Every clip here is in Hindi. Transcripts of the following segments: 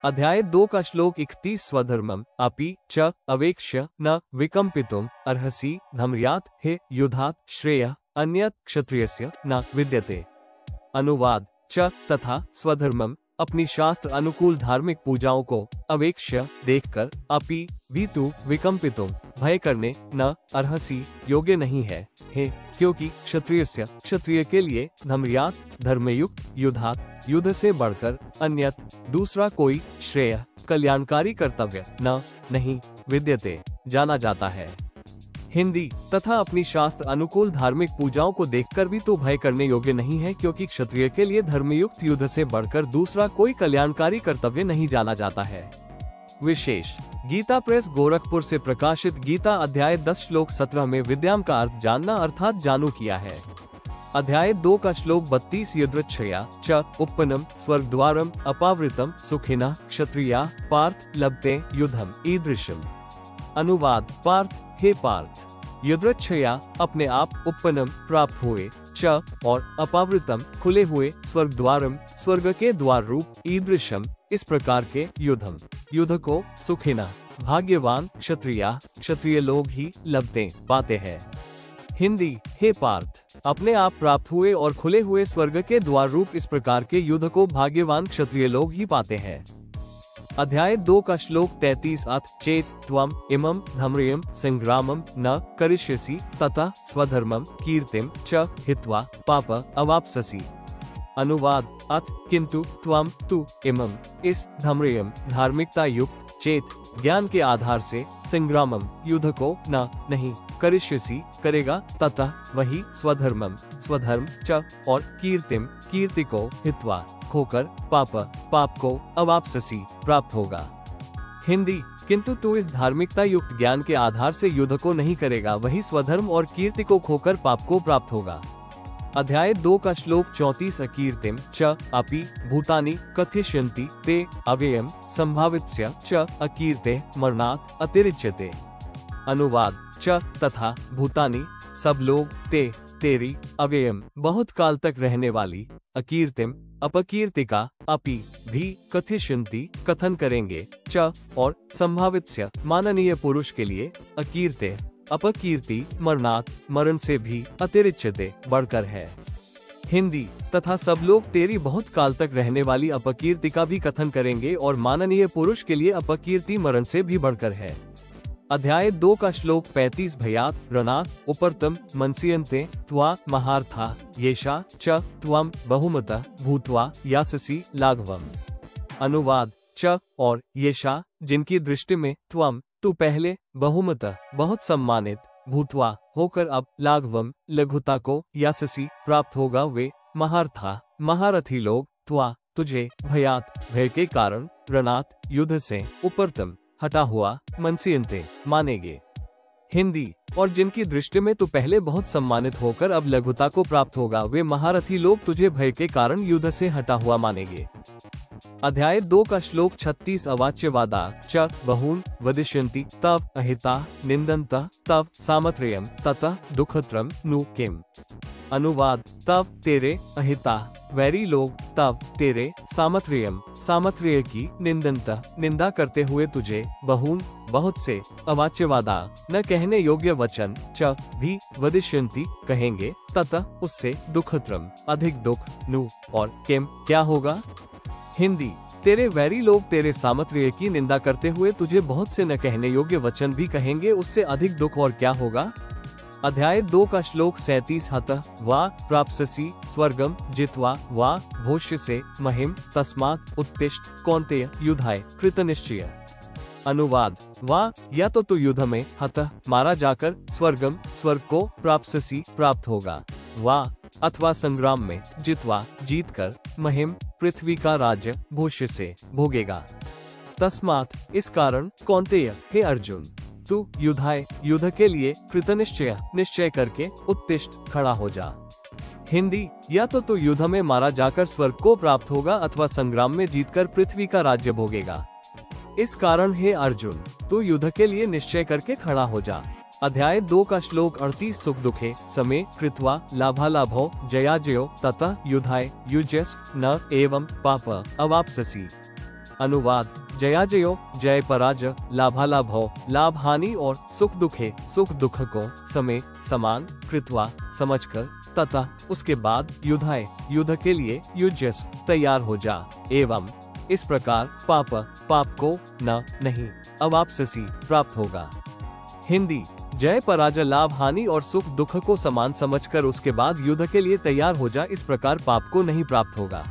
अध्याय 2 का श्लोक 31 स्वधर्मम अपि च अवेक्ष्य न विकम्पितुम अर्हसि धम्र्यात् हे युधात् श्रेय अन्यत् क्षत्रियस्य न विद्यते। अनुवाद च तथा स्वधर्मम अपनी शास्त्र अनुकूल धार्मिक पूजाओं को अवेक्ष्य देखकर अपि भी तू विकम्पितुम भय करने न अर्हसि योग्य नहीं है हे, क्योंकि क्षत्रियस्य क्षत्रिय के लिए धम्र्यात् धर्मयुक्त युधात् युद्ध से बढ़कर अन्यत दूसरा कोई श्रेय कल्याणकारी कर्तव्य न नहीं विद्यते जाना जाता है। हिंदी तथा अपनी शास्त्र अनुकूल धार्मिक पूजाओं को देखकर भी तो भय करने योग्य नहीं है, क्योंकि क्षत्रिय के लिए धर्मयुक्त युद्ध से बढ़कर दूसरा कोई कल्याणकारी कर्तव्य नहीं जाना जाता है। विशेष गीता प्रेस गोरखपुर से प्रकाशित गीता अध्याय 10 श्लोक 17 में विद्याम का अर्थ जानना अर्थात जानू किया है। अध्याय 2 का श्लोक 32 यदृच्छया च उत्पन्नम स्वर्गद्वारम अपावृतम सुखिनः क्षत्रिया पार्थ लभते युद्धम ईदृशम। अनुवाद पार्थ हे पार्थ, यदृच्छया अपने आप उत्पन्नम प्राप्त हुए च और अपावृतम खुले हुए स्वर्गद्वारम स्वर्ग के द्वार रूप ईदृशम इस प्रकार के युद्धम युद्ध को सुखिना भाग्यवान क्षत्रिया क्षत्रिय लोग ही लभते पाते हैं। हिंदी हे पार्थ, अपने आप प्राप्त हुए और खुले हुए स्वर्ग के द्वार रूप इस प्रकार के युद्ध को भाग्यवान क्षत्रिय लोग ही पाते हैं। अध्याय 2 का श्लोक 33 अथ चेत त्वम इमं धम्रियम संग्रामम न करिष्यसि तथा स्वधर्मम कीर्तिम च हित्वा पाप अवाप्स्यसि। अनुवाद अथ किंतु त्वम तु इमं इस धम्रियम धार्मिकता युक्त चेत ज्ञान के आधार से संग्रामम युद्ध को न नहीं करिष्यसि करेगा तथा वही स्वधर्मम स्वधर्म च और कीर्तिम कीर्ति को हित्वा खोकर पाप को अवाप्स्यसि प्राप्त होगा। हिंदी किंतु तू इस धार्मिकता युक्त ज्ञान के आधार से युद्ध को नहीं करेगा, वही स्वधर्म और कीर्ति को खोकर पाप को प्राप्त होगा। अध्याय 2 का श्लोक 34 अकीर्तिम च अपि भूतानि कथयिष्यन्ति ते अव्ययम संभावितस्य च अकीर्ते मरणात् अतिरिच्यते। अनुवाद च तथा भूतानि सब लोग ते तेरी अव्ययम बहुत काल तक रहने वाली अकीर्तिम अपकीर्ति का अपि भी कथयिष्यन्ति कथन करेंगे च और संभावितस्य माननीय पुरुष के लिए अकीर्ते अपकीर्ति मरणात् मरण से भी अतिरिच्यते बढ़कर है। हिंदी तथा सब लोग तेरी बहुत काल तक रहने वाली अपकीर्ति का भी कथन करेंगे और माननीय पुरुष के लिए अपकीर्ति मरण से भी बढ़कर है। अध्याय 2 का श्लोक 35 भयात रणात् उपरतम मनसीयन्ते त्वा महार्था येषा च त्वम बहुमतः भूत्वा याससि लाघवम। अनुवाद च और येषा जिनकी दृष्टि में त्वम तू पहले बहुमतः बहुत सम्मानित भूतवा होकर अब लाघवम लघुता को याससी प्राप्त होगा वे महार्था महारथी लोग त्वा तुझे भयात भय के कारण रणात युद्ध से उपरतम हटा हुआ मनसीयन्ते मानेंगे। हिंदी और जिनकी दृष्टि में तू पहले बहुत सम्मानित होकर अब लघुता को प्राप्त होगा वे महारथी लोग तुझे भय के कारण युद्ध से हटा हुआ मानेंगे। अध्याय 2 का श्लोक 36 अवाच्यवादा च बहून वदिष्यन्ति तव अहिता निंदन्त तव सामत्र्यम ततः दुःखत्रम नु किम। अनुवाद तव तेरे अहिता वैरी लोग तव तेरे सामत्र्यम सामत्र्य की निंदन्त निंदा करते हुए तुझे बहुन बहुत से अवाच्यवादा न कहने योग्य वचन च भी वदिष्यन्ति कहेंगे ततः उससे दुःखत्रम अधिक दुख नु और किम क्या होगा। हिंदी तेरे वैरी लोग तेरे सामर्थ्य की निंदा करते हुए तुझे बहुत से न कहने योग्य वचन भी कहेंगे, उससे अधिक दुख और क्या होगा। अध्याय 2 का श्लोक 37 हतः वा प्राप्स्यसि स्वर्गम जित्वा वा भोष्यसे महिम तस्मात् उत्तिष्ठ कौन्तेय युद्धाय कृतनिश्चय। अनुवाद वा या तो तू युद्ध में हतः मारा जाकर स्वर्गम स्वर्ग को प्राप्स्यसि प्राप्त होगा वा अथवा संग्राम में जितवा जीतकर महिम पृथ्वी का राज्य भोष्य से भोगेगा। तस्मात् इस कारण कौन्तेय हे अर्जुन तू युद्धाय युद्ध के लिए कृतनिश्चय निश्चय करके उत्तिष्ठ खड़ा हो जा। हिंदी या तो तू युद्ध में मारा जाकर स्वर्ग को प्राप्त होगा अथवा संग्राम में जीतकर पृथ्वी का राज्य भोगेगा। इस कारण हे अर्जुन तू युद्ध के लिए निश्चय करके खड़ा हो जा। अध्याय 2 का श्लोक 38 सुख दुखे समे कृत्वा लाभालाभो जयाजयो ततः युद्धाय युज्यस्व न एवं पाप अवाप्स्यसि। अनुवाद जयाजयो जय पराजय लाभालाभो लाभ हानि और सुख दुखे सुख दुख को समय समान कृत्वा समझकर तथा उसके बाद युद्धाय युद्ध के लिए युज्यस तैयार हो जा एवं इस प्रकार पाप को न नहीं अवापसी प्राप्त होगा। हिंदी जय पराजय लाभ हानि और सुख दुख को समान समझकर उसके बाद युद्ध के लिए तैयार हो जा, इस प्रकार पाप को नहीं प्राप्त होगा।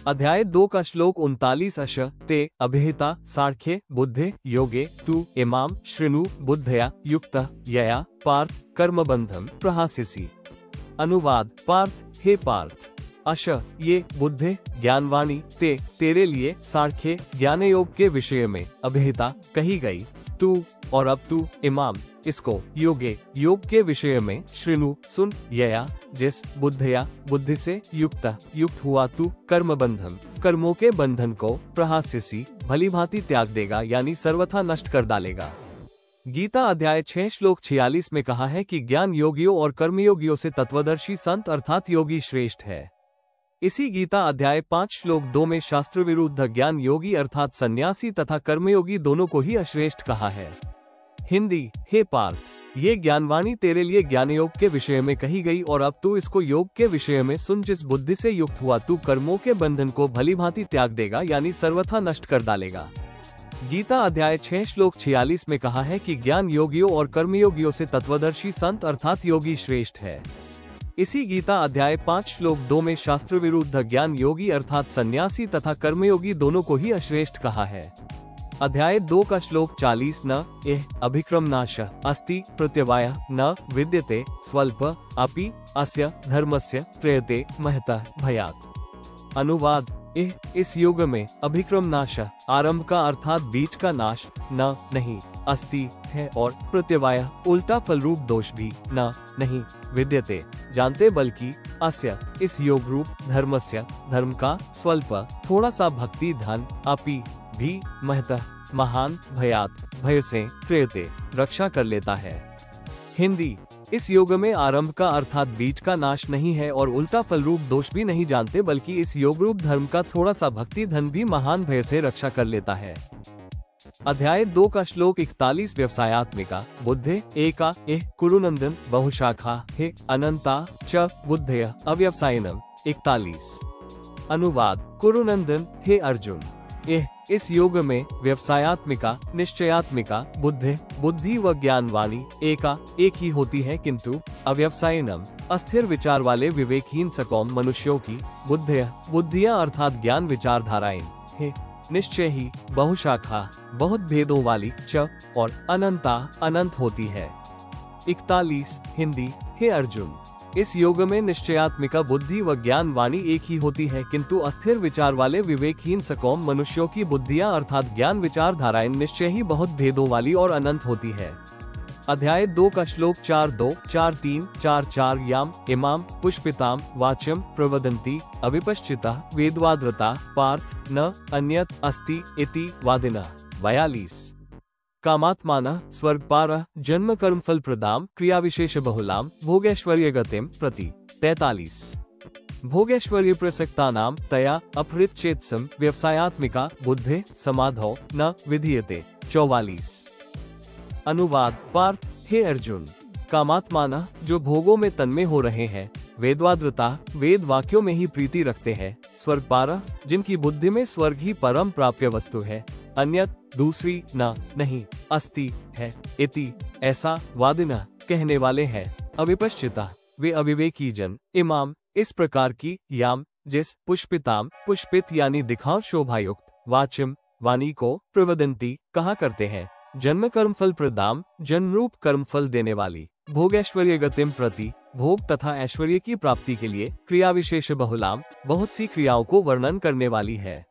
अध्याय 2 का श्लोक 39 अश ते अभिहिता सार्ख्ये बुद्धे योगे तु इमाम शृणु बुद्धया युक्त यया पार्थ कर्मबंधम प्रहास्यसि। अनुवाद पार्थ हे पार्थ, अश ये बुद्धे ज्ञानवाणी ते तेरे लिए सार्ख्य ज्ञान योग के विषय में अभिहिता कही गई, तू और अब तू इमाम इसको योगे योग के विषय में शृणु सुन यया जिस बुद्धया बुद्धि से युक्त हुआ तू कर्म बंधन कर्मों के बंधन को प्रहास्यसि भली भांति त्याग देगा यानी सर्वथा नष्ट कर डालेगा। गीता अध्याय 6 श्लोक 46 में कहा है कि ज्ञान योगियों और कर्मयोगियों से तत्वदर्शी संत अर्थात योगी श्रेष्ठ है। इसी गीता अध्याय 5 श्लोक 2 में शास्त्र विरुद्ध ज्ञान योगी अर्थात सन्यासी तथा कर्मयोगी दोनों को ही अश्रेष्ठ कहा है। हिंदी हे पार्थ, ये ज्ञानवाणी तेरे लिए ज्ञान योग के विषय में कही गई और अब तू इसको योग के विषय में सुन। जिस बुद्धि से युक्त हुआ तू कर्मों के बंधन को भली भांति त्याग देगा यानी सर्वथा नष्ट कर डालेगा। गीता अध्याय 6 श्लोक 46 में कहा है कि ज्ञान योगियों और कर्मयोगियों से तत्वदर्शी संत अर्थात योगी श्रेष्ठ है। इसी गीता अध्याय 5 श्लोक 2 में शास्त्र विरुद्ध ज्ञान योगी अर्थात सन्यासी तथा कर्मयोगी दोनों को ही अश्रेष्ठ कहा है। अध्याय 2 का श्लोक 40 न एह अभिक्रम नाश अस्ति प्रत्यवाय न विद्यते स्वल्प अपि अस्य धर्मस्य त्रयते महतः भयात्। अनुवाद इस युग में अभिक्रम नाश आरंभ का अर्थात बीच का नाश न नहीं अस्ति है और प्रत्यवाय उल्टा फल रूप दोष भी न नहीं विद्यते जानते बल्कि अस्य इस योग रूप धर्मस्य धर्म का स्वल्प थोड़ा सा भक्ति धन अपि भी महतः महान भयात भय से त्रयते रक्षा कर लेता है। हिंदी इस युग में आरंभ का अर्थात बीज का नाश नहीं है और उल्टा फल रूप दोष भी नहीं जानते बल्कि इस योग रूप धर्म का थोड़ा सा भक्ति धन भी महान भय से रक्षा कर लेता है। अध्याय 2 का श्लोक 41 व्यवसायात्मिका बुद्धे एका एह कुरुनंदन बहुशाखा हे अनंता च बुद्धय अव्यवसायिनम 41। अनुवाद कुरुनंदन हे अर्जुन, इस युग में व्यवसायात्मिका निश्चयात्मिका बुद्धि व ज्ञानवाणी एक ही होती है किंतु अव्यवसायिनम अस्थिर विचार वाले विवेकहीन सकौम मनुष्यों की बुद्धियां अर्थात ज्ञान विचारधाराएं है निश्चय ही बहुशाखा बहुत भेदों वाली च और अनंता अनंत होती है। 41 हिंदी हे अर्जुन, इस योग में निश्चयात्मिका बुद्धि व ज्ञान वाणी एक ही होती है किंतु अस्थिर विचार वाले विवेकहीन सकौम मनुष्यों की बुद्धियां अर्थात ज्ञान विचारधाराएं निश्चय ही बहुत भेदों वाली और अनंत होती है। अध्याय 2 का श्लोक 4-2, 4-3, 4-4 याम इमाम पुष्पिताम वाच्यम प्रवदन्ति अविपश्चिता वेदवाद्रता पार्थ न अन्यत अस्ति इति वादिना 42। कामात्मानः स्वर्गपारः जन्म कर्म फल प्रदाम क्रिया विशेष बहुलाम भोगैश्वर्य गतिम प्रति 43। भोगैश्वर्य प्रसक्तानाम तया अपहृत चेतसम व्यवसायात्मिका बुद्धे समाधौ न विधीयते 44। अनुवाद पार्थ हे अर्जुन, कामात्मानः जो भोगों में तन्मय हो रहे हैं, वेदवाद्रता वेद वाक्यों में ही प्रीति रखते हैं, स्वर्गपारः जिनकी बुद्धि में स्वर्ग ही परम प्राप्य वस्तु है, अन्यत दूसरी न नहीं अस्ति है इति ऐसा वादिना कहने वाले हैं, अविपश्चिता वे अविवेकी जन इमाम इस प्रकार की याम जिस पुष्पिताम पुष्पित यानी दिखाव शोभायुक्त वाच्यम वाणी को प्रवदंती कहा करते हैं, जन्म कर्म फल प्रदाम जन्म रूप कर्म फल देने वाली भोगैश्वर्य गतिम प्रति भोग तथा ऐश्वर्य की प्राप्ति के लिए क्रिया विशेष बहुलाम बहुत सी क्रियाओं को वर्णन करने वाली है,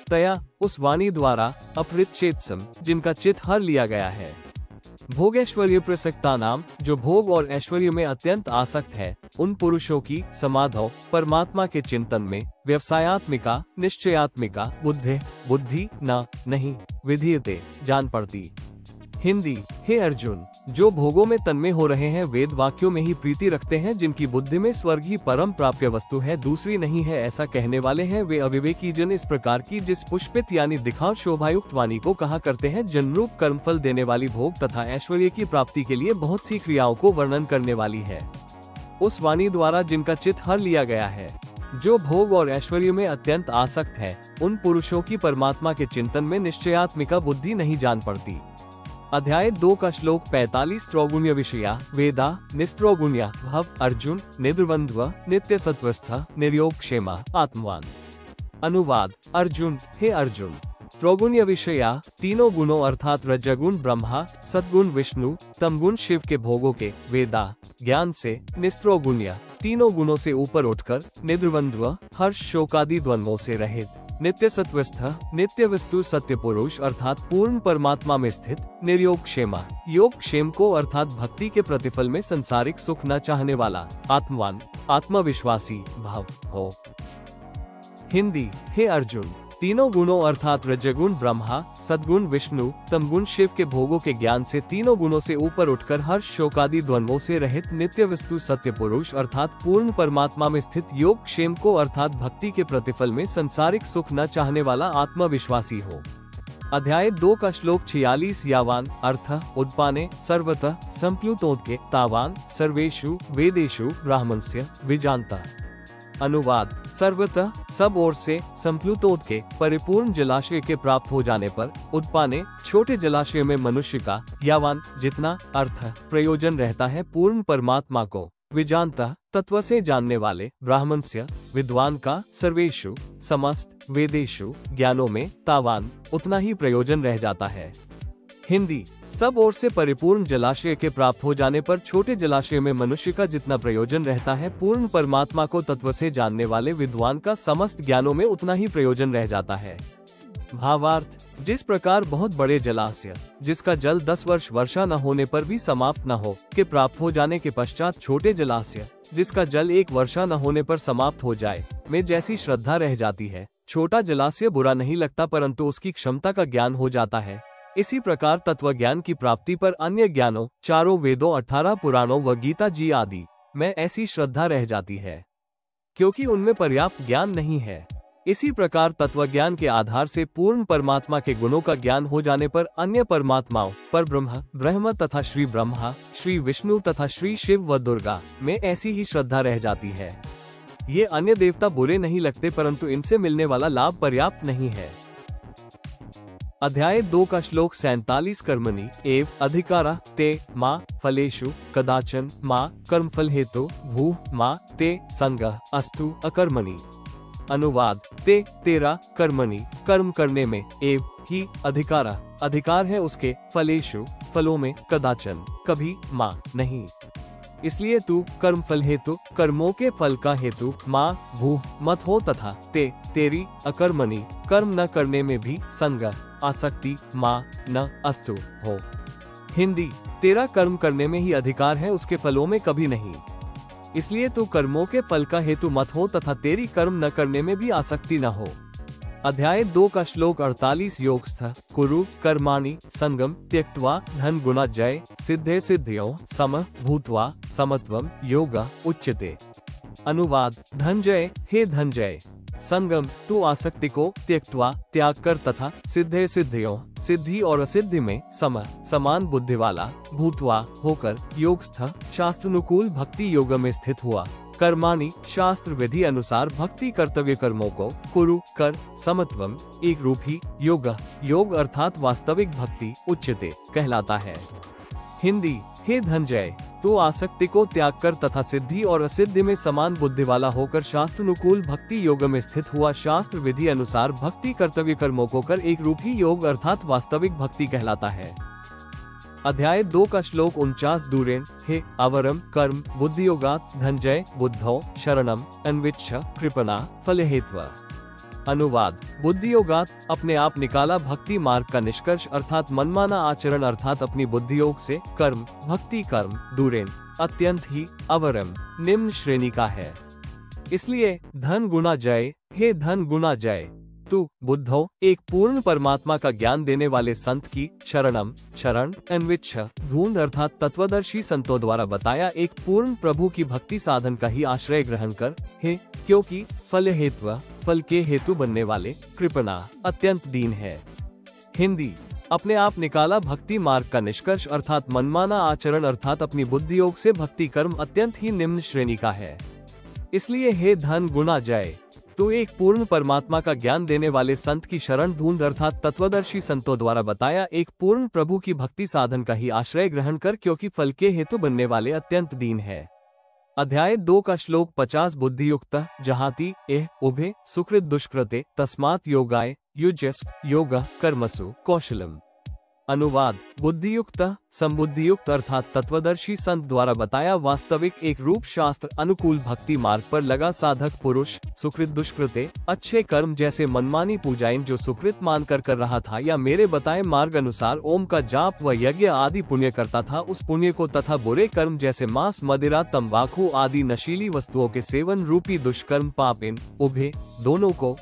तया उस वाणी द्वारा अपहृत चेतसम जिनका चित्त हर लिया गया है, भोगैश्वर्य प्रसक्ता नाम जो भोग और ऐश्वर्य में अत्यंत आसक्त है, उन पुरुषों की समाधौ परमात्मा के चिंतन में व्यवसायात्मिका निश्चयात्मिका बुद्धि न नहीं विधीयते जान पड़ती। हिंदी। हे अर्जुन, जो भोगों में तन्मय हो रहे हैं, वेद वाक्यों में ही प्रीति रखते हैं, जिनकी बुद्धि में स्वर्ग ही परम प्राप्य वस्तु है, दूसरी नहीं है, ऐसा कहने वाले हैं वे अविवेकी जन इस प्रकार की जिस पुष्पित यानी दिखाव शोभायुक्त वाणी को कहा करते हैं, जन्मरूप कर्मफल देने वाली भोग तथा ऐश्वर्य की प्राप्ति के लिए बहुत सी क्रियाओं को वर्णन करने वाली है। उस वाणी द्वारा जिनका चित्त हर लिया गया है, जो भोग और ऐश्वर्य में अत्यंत आसक्त है, उन पुरुषों की परमात्मा के चिंतन में निश्चयात्मिका बुद्धि नहीं जान पड़ती। अध्याय 2 का श्लोक 45। त्रौगुण्य विषया वेदा निस्त्रोगुण्या भव अर्जुन निद्रवन्द्व नित्य सत्वस्थ निर्योग क्षेमा आत्मवान। अनुवाद। अर्जुन, हे अर्जुन, त्रौगुण्य विषया तीनों गुणों अर्थात रजगुण ब्रह्मा, सद्गुण विष्णु, तमगुण शिव के भोगों के वेदा ज्ञान से, निस्त्रोगुण्य तीनों गुणों से ऊपर उठकर, निद्रवन्द्व हर्ष शोकादि द्वंद्वों से रहित, नित्य सत्वस्थ नित्य वस्तु सत्य पुरुष अर्थात पूर्ण परमात्मा में स्थित, निर्योग क्षेमा योग क्षेम को अर्थात भक्ति के प्रतिफल में संसारिक सुख न चाहने वाला, आत्मवान आत्मविश्वासी भाव हो। हिंदी। हे अर्जुन, तीनों गुणों अर्थात रजगुण ब्रह्मा, सद्गुण विष्णु, तमगुण शिव के भोगों के ज्ञान से, तीनों गुणों से ऊपर उठकर, हर्ष शोकादि द्वंद्वों से रहित, नित्य वस्तु सत्य पुरुष अर्थात पूर्ण परमात्मा में स्थित, योग क्षेम को अर्थात भक्ति के प्रतिफल में संसारिक सुख न चाहने वाला, आत्मविश्वासी हो। अध्याय 2 का श्लोक 46। यावान अर्थ उद्पाने सर्वतः संप्लुतोदके तावान सर्वेषु वेदेषु ब्राह्मणस्य विजानता। अनुवाद। सर्वतः सब ओर से, संप्लुतोदके परिपूर्ण जलाशय के प्राप्त हो जाने पर, उद्पाने छोटे जलाशय में मनुष्य का, यावान जितना अर्थ प्रयोजन रहता है पूर्ण परमात्मा को, विजानता तत्व से जानने वाले, ब्राह्मणस्य विद्वान का, सर्वेषु समस्त, वेदेषु ज्ञानों में, तावान उतना ही प्रयोजन रह जाता है। हिंदी। सब ओर से परिपूर्ण जलाशय के प्राप्त हो जाने पर छोटे जलाशय में मनुष्य का जितना प्रयोजन रहता है, पूर्ण परमात्मा को तत्व से जानने वाले विद्वान का समस्त ज्ञानों में उतना ही प्रयोजन रह जाता है। भावार्थ। जिस प्रकार बहुत बड़े जलाशय जिसका जल 10 वर्ष वर्षा न होने पर भी समाप्त न हो के प्राप्त हो जाने के पश्चात, छोटे जलाशय जिसका जल 1 वर्षा न होने पर समाप्त हो जाए में जैसी श्रद्धा रह जाती है, छोटा जलाशय बुरा नहीं लगता परंतु उसकी क्षमता का ज्ञान हो जाता है, इसी प्रकार तत्व ज्ञान की प्राप्ति पर अन्य ज्ञानों, चारों वेदों, 18 पुराणों व गीता जी आदि में ऐसी श्रद्धा रह जाती है क्योंकि उनमें पर्याप्त ज्ञान नहीं है। इसी प्रकार तत्व ज्ञान के आधार से पूर्ण परमात्मा के गुणों का ज्ञान हो जाने पर अन्य परमात्माओं, पर ब्रह्म तथा श्री ब्रह्मा, श्री विष्णु तथा श्री शिव व दुर्गा में ऐसी ही श्रद्धा रह जाती है। ये अन्य देवता बुरे नहीं लगते परंतु इनसे मिलने वाला लाभ पर्याप्त नहीं है। अध्याय 2 का श्लोक 47। कर्मणि एव अधिकारा ते मा फलेषु कदाचन मा कर्मफल हेतु भू मा ते संगः अस्तु अकर्मणि। अनुवाद। ते तेरा कर्मणि कर्म करने में, एव ही अधिकारा अधिकार है उसके, फलेषु फलों में, कदाचन कभी, मा नहीं, इसलिए तू कर्म फल हेतु कर्मों के फल का हेतु, माँ भू मत हो, तथा ते तेरी अकर्मणि कर्म न करने में भी, संग आसक्ति, माँ न अस्तु हो। हिंदी। तेरा कर्म करने में ही अधिकार है उसके फलों में कभी नहीं, इसलिए तू कर्मों के फल का हेतु मत हो तथा तेरी कर्म न करने में भी आसक्ति न हो। अध्याय 2 का श्लोक 48। योगस्थ कुरु कर्माणि संगम त्यक्त्वा धन गुणा जय सिद्धे सिद्धियों सम भूत्वा समत्वम योग उच्यते। अनुवाद। धनजय, हे धनजय, संगम तू आसक्ति को त्यक्त्वा त्याग कर तथा सिद्धे सिद्धियों सिद्धि और असिद्धि में समान बुद्धि वाला, भूत्वा होकर, योगस्थ शास्त्रानुकूल भक्ति योग में स्थित हुआ, कर्माणि शास्त्र विधि अनुसार भक्ति कर्तव्य कर्मों को, कुरु कर, समत्वम एक रूप ही, योग अर्थात वास्तविक भक्ति, उच्यते कहलाता है। हिंदी। हे धनजय, तू आसक्ति को त्याग कर तथा सिद्धि और असिद्धि में समान बुद्धि वाला होकर शास्त्रानुकूल भक्ति योग में स्थित हुआ, शास्त्र विधि अनुसार भक्ति कर्तव्य कर्मों को कर एक रूप ही योग अर्थात वास्तविक भक्ति कहलाता है। अध्याय 2 का श्लोक 49। दूरेण हे अवरम कर्म बुद्धियोगात् धनजय बुद्धौ शरणम अन्विच्छ कृपणा फलहेत्व। अनुवाद। बुद्धियोगात् अपने आप निकाला भक्ति मार्ग का निष्कर्ष अर्थात मनमाना आचरण अर्थात अपनी बुद्धियोग से, कर्म भक्ति कर्म, दूरेण अत्यंत ही, अवरम निम्न श्रेणी का है, इसलिए धन गुना जय, हे धन गुना जय, तू बुद्धो एक पूर्ण परमात्मा का ज्ञान देने वाले संत की शरण अन्विच्छ ढूंढ अर्थात तत्वदर्शी संतों द्वारा बताया एक पूर्ण प्रभु की भक्ति साधन का ही आश्रय ग्रहण कर हे, क्योंकि फल के हेतु बनने वाले कृपणा अत्यंत दीन है। हिंदी अपने आप निकाला भक्ति मार्ग का निष्कर्ष अर्थात मनमाना आचरण अर्थात अपनी बुद्धि योग से भक्ति कर्म अत्यंत ही निम्न श्रेणी का है। इसलिए हे धन गुणा जय, तो एक पूर्ण परमात्मा का ज्ञान देने वाले संत की शरण ढूंढ अर्थात तत्वदर्शी संतों द्वारा बताया एक पूर्ण प्रभु की भक्ति साधन का ही आश्रय ग्रहण कर, क्योंकि फल के हेतु बनने वाले अत्यंत दीन है। अध्याय 2 का श्लोक 50 बुद्धियुक्त जहाति उभे सुकृत दुष्कृते तस्मात् योगाय युज्यस योग कर्मसु कौशलम। अनुवाद बुद्धियुक्त संबुद्धियुक्त अर्थात तत्वदर्शी संत द्वारा बताया वास्तविक एक रूप शास्त्र अनुकूल भक्ति मार्ग पर लगा साधक पुरुष सुकृत दुष्कृते अच्छे कर्म जैसे मनमानी पूजाएं जो सुकृत मानकर कर रहा था या मेरे बताए मार्ग अनुसार ओम का जाप व यज्ञ आदि पुण्य करता था, उस पुण्य को तथा बुरे कर्म जैसे मांस मदिरा तंबाकू आदि नशीली वस्तुओं के सेवन रूपी दुष्कर्म पाप इन उभे दोनों को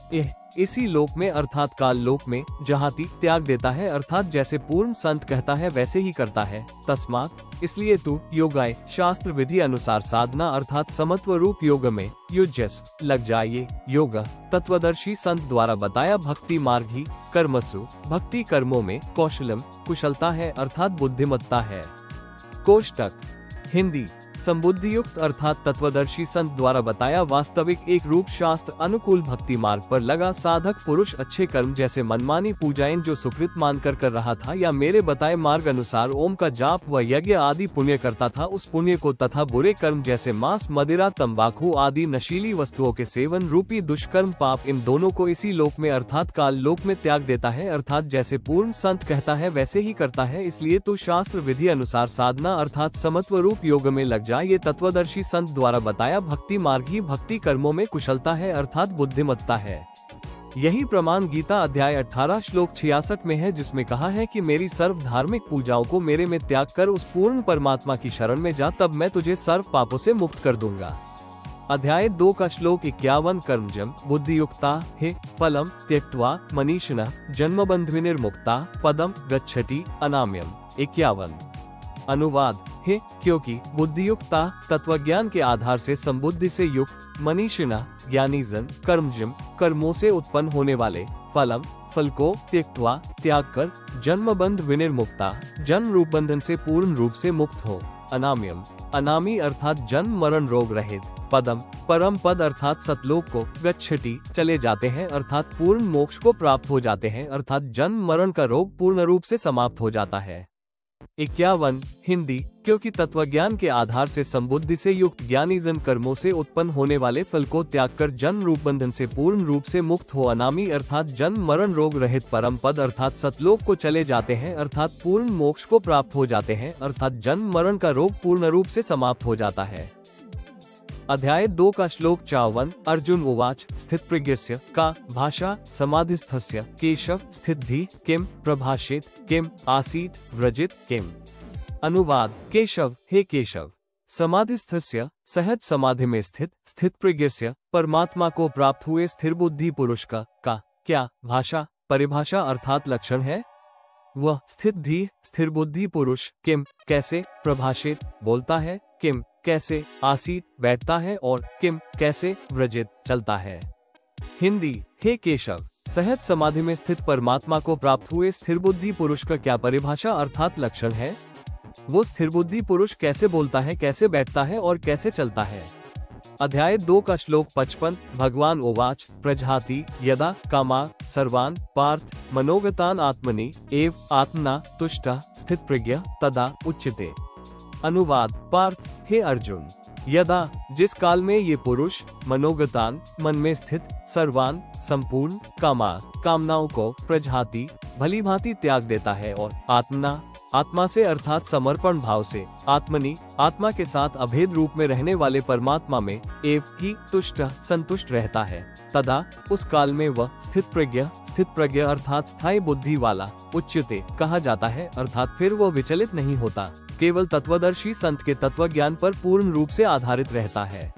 इसी लोक में अर्थात काल लोक में जहाती त्याग देता है अर्थात जैसे पूर्ण संत कहता है वैसे ही करता है। तस्मात् इसलिए तू योगाय शास्त्र विधि अनुसार साधना अर्थात समत्व रूप योग में युज्यस लग जाइए। योग तत्वदर्शी संत द्वारा बताया भक्ति मार्ग ही कर्मसु भक्ति कर्मों में कौशलम कुशलता है अर्थात बुद्धिमत्ता है। कोष्टक हिंदी संबुद्धियुक्त अर्थात तत्वदर्शी संत द्वारा बताया वास्तविक एक रूप शास्त्र अनुकूल भक्ति मार्ग पर लगा साधक पुरुष अच्छे कर्म जैसे मनमानी पूजाएं जो सुकृत मानकर कर रहा था या मेरे बताए मार्ग अनुसार ओम का जाप व यज्ञ आदि पुण्य करता था, उस पुण्य को तथा बुरे कर्म जैसे मांस मदिरा तंबाकू आदि नशीली वस्तुओं के सेवन रूपी दुष्कर्म पाप इन दोनों को इसी लोक में अर्थात काल लोक में त्याग देता है अर्थात जैसे पूर्ण संत कहता है वैसे ही करता है। इसलिए तो शास्त्र विधि अनुसार साधना अर्थात समत्व रूप योग में लग ये तत्वदर्शी संत द्वारा बताया भक्ति मार्ग ही भक्ति कर्मों में कुशलता है अर्थात बुद्धिमत्ता है। यही प्रमाण गीता अध्याय 18 श्लोक 66 में है जिसमें कहा है कि मेरी सर्व धार्मिक पूजाओं को मेरे में त्याग कर उस पूर्ण परमात्मा की शरण में जा, तब मैं तुझे सर्व पापों से मुक्त कर दूंगा। अध्याय 2 का श्लोक 51 कर्मजम बुद्धियुक्ता हे फलम त्यक्त्वा मनीषिणः जन्मबन्धविनिर्मुक्ता पदम गच्छति अनाम्यम। 51 अनुवाद है क्योंकि बुद्धियुक्ता तत्वज्ञान के आधार से संबुद्धि से युक्त मनीषिणा ज्ञानी जन कर्मजम कर्मों से उत्पन्न होने वाले फल को त्यक्त्वा त्याग कर जन्मबंध विनिर्मुक्ता जन्म रूप बंधन से पूर्ण रूप से मुक्त हो। अनाम्यम अनामी अर्थात जन्म मरण रोग रहित पदम परम पद अर्थात सतलोक को गच्छति चले जाते हैं अर्थात पूर्ण मोक्ष को प्राप्त हो जाते हैं अर्थात जन्म मरण का रोग पूर्ण रूप से समाप्त हो जाता है। 51 हिंदी क्योंकि तत्वज्ञान के आधार से संबुद्धि से युक्त ज्ञानी जन कर्मों से उत्पन्न होने वाले फल को त्याग कर जन्म रूप बंधन से पूर्ण रूप से मुक्त हो। अनामी अर्थात जन्म मरण रोग रहित परम पद अर्थात सतलोक को चले जाते हैं अर्थात पूर्ण मोक्ष को प्राप्त हो जाते हैं अर्थात जन्म मरण का रोग पूर्ण रूप से समाप्त हो जाता है। अध्याय 2 का श्लोक 54 अर्जुन उवाच स्थित प्रज्ञस्य का भाषा समाधिस्थस्य केशव स्थिति किम प्रभाषित किम आसीत व्रजित किम। अनुवाद केशव हे केशव समाधिस्थस्य सहज समाधि में स्थित प्रज्ञस्य परमात्मा को प्राप्त हुए स्थिर बुद्धि पुरुष का क्या भाषा परिभाषा अर्थात लक्षण है। वह स्थिर बुद्धि पुरुष किम कैसे प्रभाषित बोलता है, किम कैसे आसीत बैठता है और किम कैसे व्रजित चलता है। हिंदी हे केशव सहज समाधि में स्थित परमात्मा को प्राप्त हुए स्थिर बुद्धि पुरुष का क्या परिभाषा अर्थात लक्षण है। वो स्थिर बुद्धि पुरुष कैसे बोलता है, कैसे बैठता है और कैसे चलता है। अध्याय 2 का श्लोक 55 भगवान उवाच प्रजहाति यदा कामा सर्वान् पार्थ मनोगतान् आत्मनि एव आत्मना तुष्टः स्थित प्रज्ञ तदा उच्यते। अनुवाद पार्थ हे अर्जुन यदा जिस काल में ये पुरुष मनोगतान मन में स्थित सर्वान संपूर्ण कामनाओं को प्रजहाति भली भांति त्याग देता है और आत्मा से अर्थात समर्पण भाव से आत्मनि आत्मा के साथ अभेद रूप में रहने वाले परमात्मा में एव ही तुष्ट संतुष्ट रहता है तदा उस काल में वह स्थित प्रज्ञ अर्थात स्थायी बुद्धि वाला उच्यते कहा जाता है अर्थात फिर वह विचलित नहीं होता, केवल तत्वदर्शी संत के तत्व ज्ञान पर पूर्ण रूप से आधारित रहता है।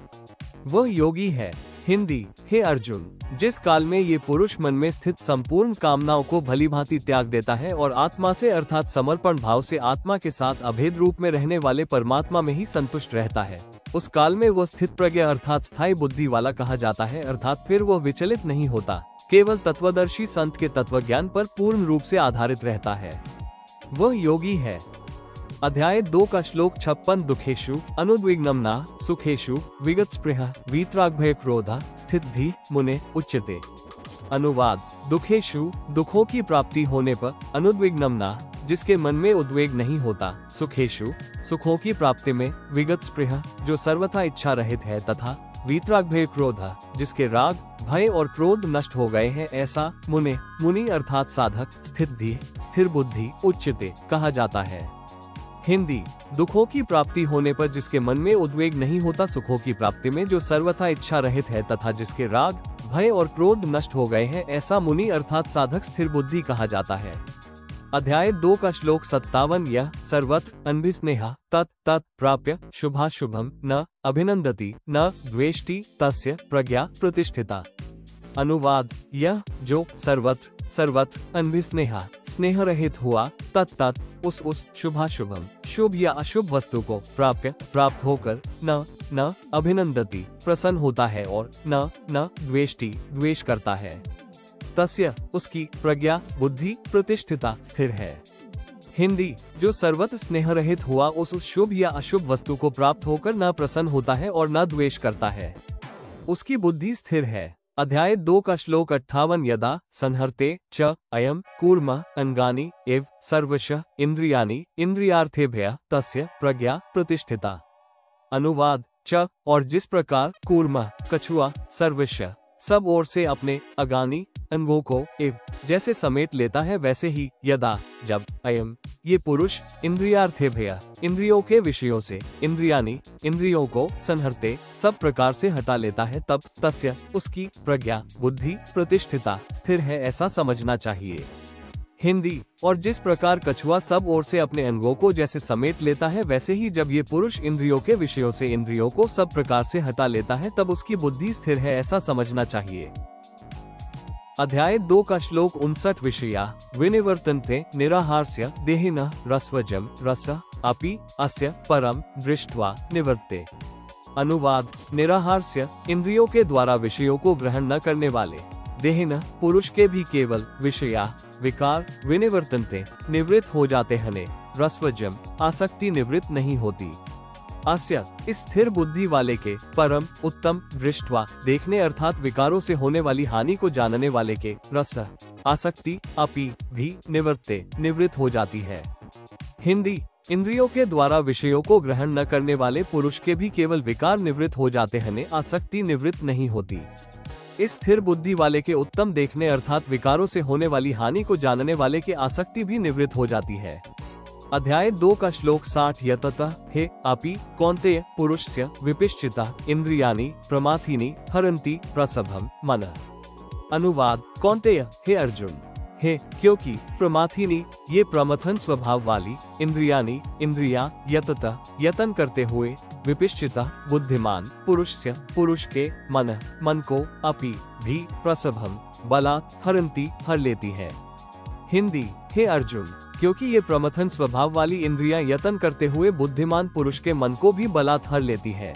वह योगी है। हिंदी। हे अर्जुन, जिस काल में ये पुरुष मन में स्थित संपूर्ण कामनाओं को भलीभांति त्याग देता है और आत्मा से अर्थात समर्पण भाव से आत्मा के साथ अभेद रूप में रहने वाले परमात्मा में ही संतुष्ट रहता है, उस काल में वो स्थित प्रज्ञा अर्थात स्थायी बुद्धि वाला कहा जाता है। अर्थात फिर वो विचलित नहीं होता, केवल तत्वदर्शी संत के तत्वज्ञान पर पूर्ण रूप से आधारित रहता है, वह योगी है। अध्याय 2 का श्लोक 56। दुखेषु अनुद्विग्नम न सुखेषु विगतस्पृह वीतरागभय क्रोध स्थिति मुने उच्यते। अनुवाद। दुखेषु दुखों की प्राप्ति होने पर, अनुद्विग्नम न जिसके मन में उद्वेग नहीं होता, सुखेषु सुखों की प्राप्ति में, विगतस्पृह जो सर्वथा इच्छा रहित है, तथा वीतरागभय क्रोध जिसके राग भय और क्रोध नष्ट हो गए हैं, ऐसा मुनि अर्थात साधक, स्थिर बुद्धि उच्यते कहा जाता है। हिंदी। दुखों की प्राप्ति होने पर जिसके मन में उद्वेग नहीं होता, सुखों की प्राप्ति में जो सर्वथा इच्छा रहित है, तथा जिसके राग भय और क्रोध नष्ट हो गए हैं, ऐसा मुनि अर्थात साधक स्थिर बुद्धि कहा जाता है। अध्याय 2 का श्लोक 57। यह सर्वत्र अनभिस्नेहा तत् प्राप्य शुभाशुभम न अभिनंदति न द्वेष्टि तस्य प्रज्ञा प्रतिष्ठिता। अनुवाद। यह जो सर्वत्र अनभिस्नेहा स्नेह रहित हुआ, तत् उस शुभाशुभम शुभ या अशुभ वस्तु को प्राप्त होकर, न अभिनंदति प्रसन्न होता है, और न द्वेष्टि द्वेष करता है, तस्य उसकी प्रज्ञा बुद्धि प्रतिष्ठिता स्थिर है। हिंदी। जो सर्वत्र स्नेह रहित हुआ, उस शुभ या अशुभ वस्तु को प्राप्त होकर न प्रसन्न होता है और न द्वेष करता है, उसकी बुद्धि स्थिर है। अध्याय 2 का श्लोक 58। यदा संहर्ते च अयम कूर्म अंगानि एव सर्वशः इंद्रियाणि इंद्रियार्थेभ्यः तस्य प्रज्ञा प्रतिष्ठिता। अनुवाद। च और जिस प्रकार कूर्म कछुआ सर्वशः सब ओर से अपने अगानी अंगों को एव जैसे समेट लेता है, वैसे ही यदा जब अयम ये पुरुष इंद्रियार्थेभ्यः इंद्रियों के विषयों से, इंद्रियाणि इंद्रियों को, संहरते सब प्रकार से हटा लेता है, तब तस्य उसकी प्रज्ञा बुद्धि प्रतिष्ठिता स्थिर है, ऐसा समझना चाहिए। हिंदी। और जिस प्रकार कछुआ सब ओर से अपने अंगों को जैसे समेट लेता है, वैसे ही जब ये पुरुष इंद्रियों के विषयों से इंद्रियों को सब प्रकार से हटा लेता है, तब उसकी बुद्धि स्थिर है, ऐसा समझना चाहिए। अध्याय 2 का श्लोक 59। विषया विनिवर्तन्ते निराहारस्य देहिनः रसवजम रस अपि अस्य परम दृष्ट्वा निवर्ते। अनुवाद। निराहारस्य इंद्रियों के द्वारा विषयों को ग्रहण न करने वाले, देहिनः पुरुष के भी केवल, विषया विकार, विनिवर्तन्ते निवृत्त हो जाते हैं, रसवजम आसक्ति निवृत्त नहीं होती, अस्य इस स्थिर बुद्धि वाले के, परम उत्तम दृष्टवा देखने अर्थात विकारों से होने वाली हानि को जानने वाले के, रस आसक्ति अपि भी निवर्ते निवृत्त हो जाती है। हिंदी। इंद्रियों के द्वारा विषयों को ग्रहण न करने वाले पुरुष के भी केवल विकार निवृत्त हो जाते हैं, आसक्ति निवृत्त नहीं होती। इस स्थिर बुद्धि वाले के उत्तम देखने अर्थात विकारों से होने वाली हानि को जानने वाले के आसक्ति भी निवृत्त हो जाती है। अध्याय 2 का श्लोक 60। यततः हे अपि कौन्तेय पुरुषस्य विपिश्चिता इंद्रियाणि प्रमाथीनि हरन्ति प्रसभम मनः। अनुवाद। कौन्तेय हे अर्जुन, हे क्योंकि प्रमाथीनि ये प्रमथन स्वभाव वाली, इंद्रियाणि इंद्रिया, यततः यतन करते हुए, विपिश्चिता बुद्धिमान, पुरुष के, मन को, अपि भी प्रसभम बलात् हरन्ति हर लेती है। हिंदी। हे अर्जुन, क्योंकि ये प्रमथन स्वभाव वाली इंद्रियां यतन करते हुए बुद्धिमान पुरुष के मन को भी बलात् हर लेती है।